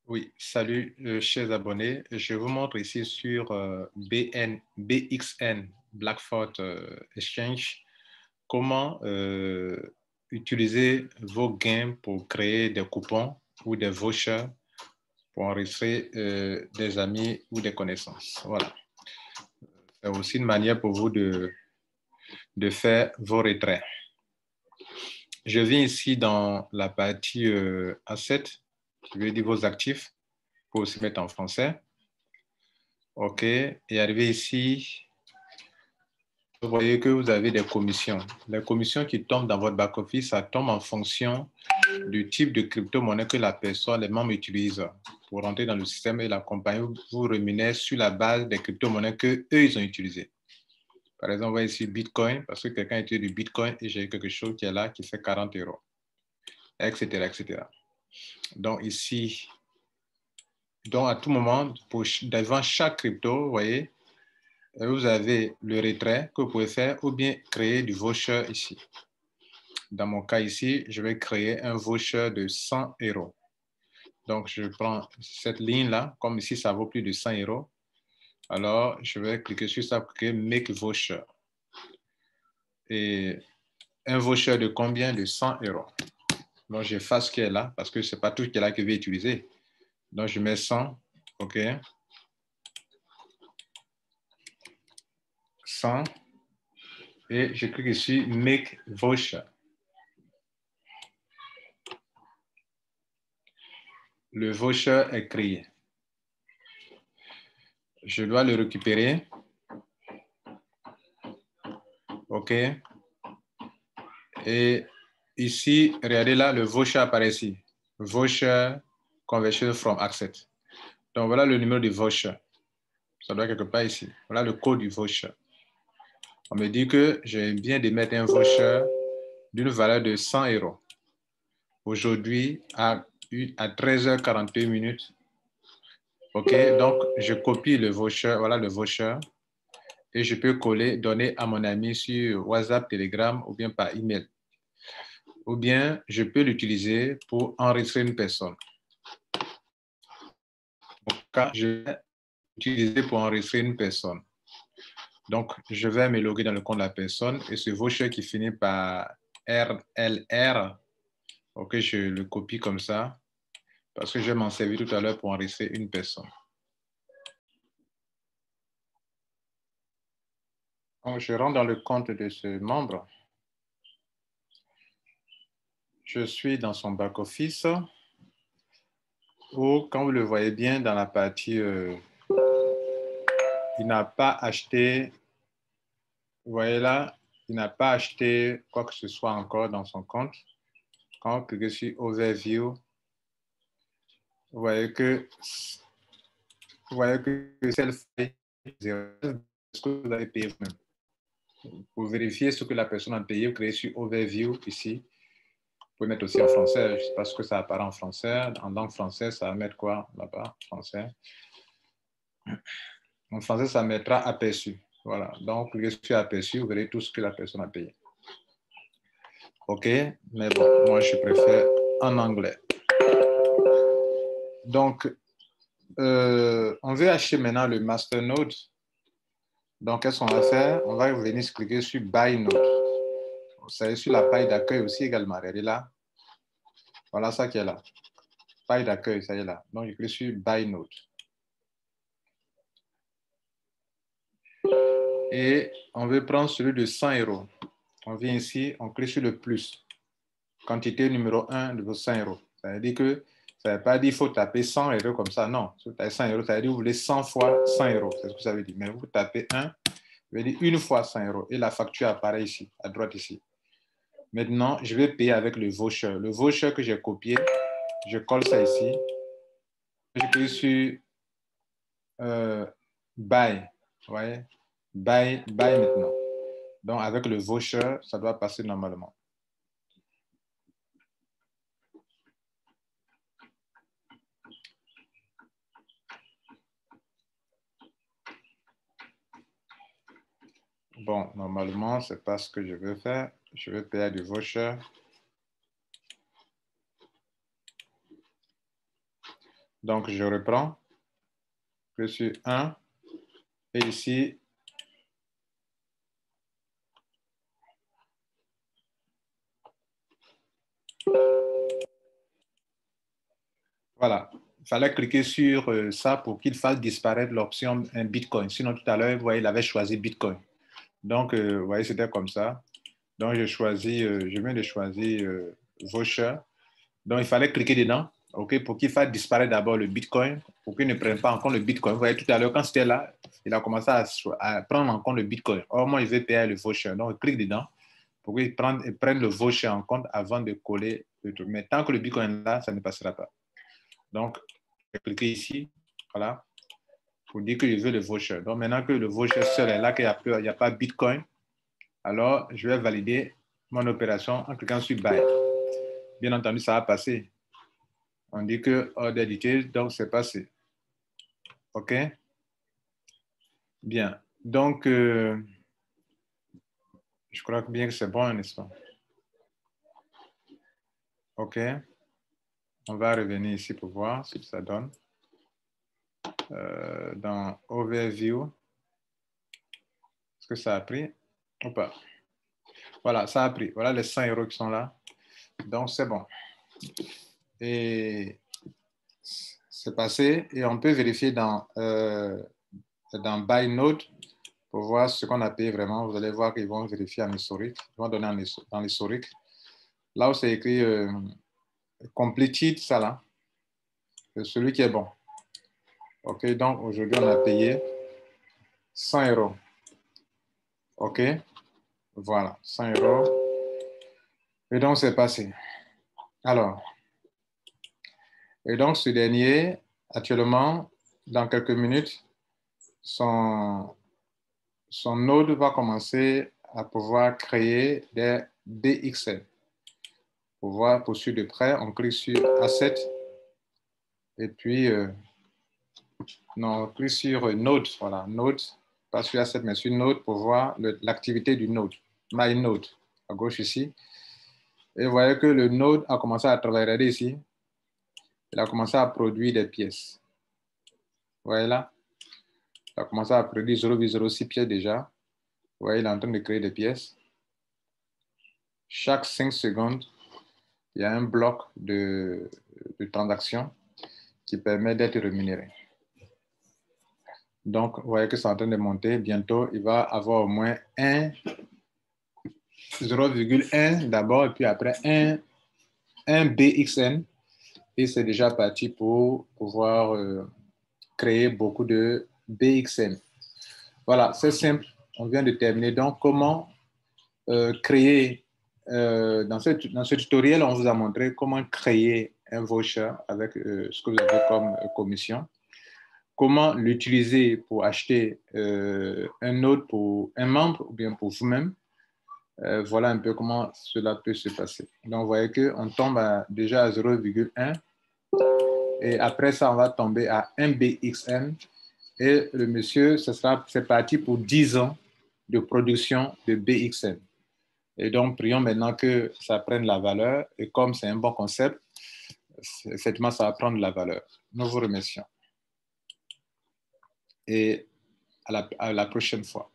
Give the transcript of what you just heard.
Oui, salut chers abonnés. Je vous montre ici sur BXN, Blackford Exchange, comment utiliser vos gains pour créer des coupons ou des vouchers pour enregistrer des amis ou des connaissances. Voilà. C'est aussi une manière pour vous de faire vos retraits. Je viens ici dans la partie Asset, qui veut dire vos actifs, pour aussi mettre en français. OK. Et arrivé ici, vous voyez que vous avez des commissions. Les commissions qui tombent dans votre back-office, ça tombe en fonction du type de crypto-monnaie que la personne, les membres utilisent pour rentrer dans le système et la compagnie vous rémunère sur la base des crypto-monnaies qu'eux, ils ont utilisées. Par exemple, on voit ici Bitcoin, parce que quelqu'un utilise du Bitcoin et j'ai quelque chose qui est là qui fait 40 euros, etc., etc. Donc ici, donc à tout moment, devant chaque crypto, vous voyez, vous avez le retrait que vous pouvez faire ou bien créer du voucher ici. Dans mon cas ici, je vais créer un voucher de 100 euros. Donc, je prends cette ligne-là, comme ici, ça vaut plus de 100 euros. Alors, je vais cliquer sur ça pour créer Make Voucher. Et un voucher de combien? De 100 euros. Donc, j'efface ce qui est là parce que ce n'est pas tout qui est là que je vais utiliser. Donc, je mets 100. OK. 100. Et je clique ici Make Voucher. Le voucher est créé. Je dois le récupérer. OK. Et ici, regardez là, le voucher apparaît ici. Voucher conversion from asset. Donc, voilà le numéro du voucher. Ça doit être quelque part ici. Voilà le code du voucher. On me dit que je viens de mettre un voucher d'une valeur de 100 euros. Aujourd'hui, à 13h41 minutes. OK, donc je copie le voucher. Voilà le voucher. Et je peux coller, donner à mon ami sur WhatsApp, Telegram ou bien par email. Ou bien je peux l'utiliser pour enregistrer une personne. Mon cas, je vais l'utiliser pour enregistrer une personne. Donc, je vais me loguer dans le compte de la personne et ce voucher qui finit par RLR, ok, je le copie comme ça parce que je vais m'en servir tout à l'heure pour enregistrer une personne. Donc, je rentre dans le compte de ce membre. Je suis dans son back-office où, quand vous le voyez bien dans la partie, il n'a pas acheté, vous voyez là, il n'a pas acheté quoi que ce soit encore dans son compte. Quand vous cliquez sur Overview, vous voyez que celle ce que vous avez payé vous-même. Pour vérifier ce que la personne a payé, vous créez sur Overview ici. Vous pouvez mettre aussi en français. Je ne sais pas ce que ça apparaît en français. En langue française, ça va mettre quoi là-bas? Français. En français, ça mettra aperçu. Voilà. Donc, cliquez sur aperçu, vous verrez tout ce que la personne a payé. OK? Mais bon, moi, je préfère en anglais. Donc, on veut acheter maintenant le masternode. Donc, qu'est-ce qu'on va faire? On va venir cliquer sur Buy Node. Vous savez, sur la page d'accueil aussi également. Regardez là. Voilà ça qui est là. Page d'accueil, ça y est là. Donc, je clique sur Buy Node. Et on veut prendre celui de 100 euros. On vient ici, on clique sur le plus. Quantité numéro 1 de vos 100 euros. Ça veut dire que ça ne veut pas dire qu'il faut taper 100 euros comme ça. Non, si vous tapez 100 euros, ça veut dire que vous voulez 100 fois 100 euros. C'est ce que ça veut dire. Mais vous tapez 1, ça veut dire une fois 100 euros. Et la facture apparaît ici, à droite ici. Maintenant, je vais payer avec le voucher. Le voucher que j'ai copié, je colle ça ici. Je clique sur Buy. Vous voyez? Buy maintenant. Donc, avec le voucher, ça doit passer normalement. Bon, normalement, ce n'est pas ce que je veux faire. Je vais payer du voucher. Donc, je reprends. Je suis 1. Et ici, voilà. Il fallait cliquer sur ça pour qu'il fasse disparaître l'option un Bitcoin. Sinon, tout à l'heure, vous voyez, il avait choisi Bitcoin. Donc, vous voyez, c'était comme ça. Donc, je viens de choisir voucher. Donc, il fallait cliquer dedans, OK, pour qu'il fasse disparaître d'abord le Bitcoin, pour qu'il ne prenne pas en compte le Bitcoin. Vous voyez, tout à l'heure, quand c'était là, il a commencé à prendre en compte le Bitcoin. Or, moi, je vais payer le voucher. Donc, je clique dedans pour qu'il prenne le voucher en compte avant de coller le truc. Mais tant que le Bitcoin est là, ça ne passera pas. Donc, je vais cliquer ici, voilà, pour dire que je veux le voucher. Donc, maintenant que le voucher seul est là, qu'il n'y a pas Bitcoin, alors je vais valider mon opération en cliquant sur Buy. Bien entendu, ça va passer. On dit que order details, donc c'est passé. OK? Bien. Donc, je crois bien que c'est bon, n'est-ce pas? OK. On va revenir ici pour voir ce que ça donne. Dans Overview, est-ce que ça a pris ou pas? Voilà, ça a pris. Voilà les 100 € qui sont là. Donc, c'est bon. Et c'est passé. Et on peut vérifier dans Buy Node pour voir ce qu'on a payé vraiment. Vous allez voir qu'ils vont vérifier en historique. Ils vont donner dans l'historique. Là où c'est écrit Completed, ça là, c'est celui qui est bon. OK, donc aujourd'hui, on a payé 100 €. OK, voilà, 100 €. Et donc, c'est passé. Alors, et donc, ce dernier, actuellement, dans quelques minutes, son node va commencer à pouvoir créer des BXL. Pour voir, pour suivre de près, on clique sur Asset. Et puis, non, on clique sur Node. Voilà, Node, pas sur Asset, mais sur Node pour voir l'activité du Node. My Node, à gauche ici. Et vous voyez que le Node a commencé à travailler. Regardez ici. Il a commencé à produire des pièces. Vous voyez là? Il a commencé à produire 0,06 pièces déjà. Vous voyez, il est en train de créer des pièces. Chaque 5 secondes, il y a un bloc de transaction qui permet d'être rémunéré. Donc, vous voyez que c'est en train de monter. Bientôt, il va avoir au moins 0,1 d'abord, et puis après 1 BXN. Et c'est déjà parti pour pouvoir créer beaucoup de BXN. Voilà, c'est simple. On vient de terminer. Donc, comment créer, dans ce tutoriel, on vous a montré comment créer un voucher avec ce que vous avez comme commission. Comment l'utiliser pour acheter un node pour un membre ou bien pour vous-même. Voilà un peu comment cela peut se passer. Donc, vous voyez qu'on tombe déjà à 0,1 et après ça, on va tomber à 1 BXN et le monsieur, c'est parti pour 10 ans de production de BXN. Et donc, prions maintenant que ça prenne la valeur et comme c'est un bon concept, effectivement, ça va prendre la valeur. Nous vous remercions et à la prochaine fois.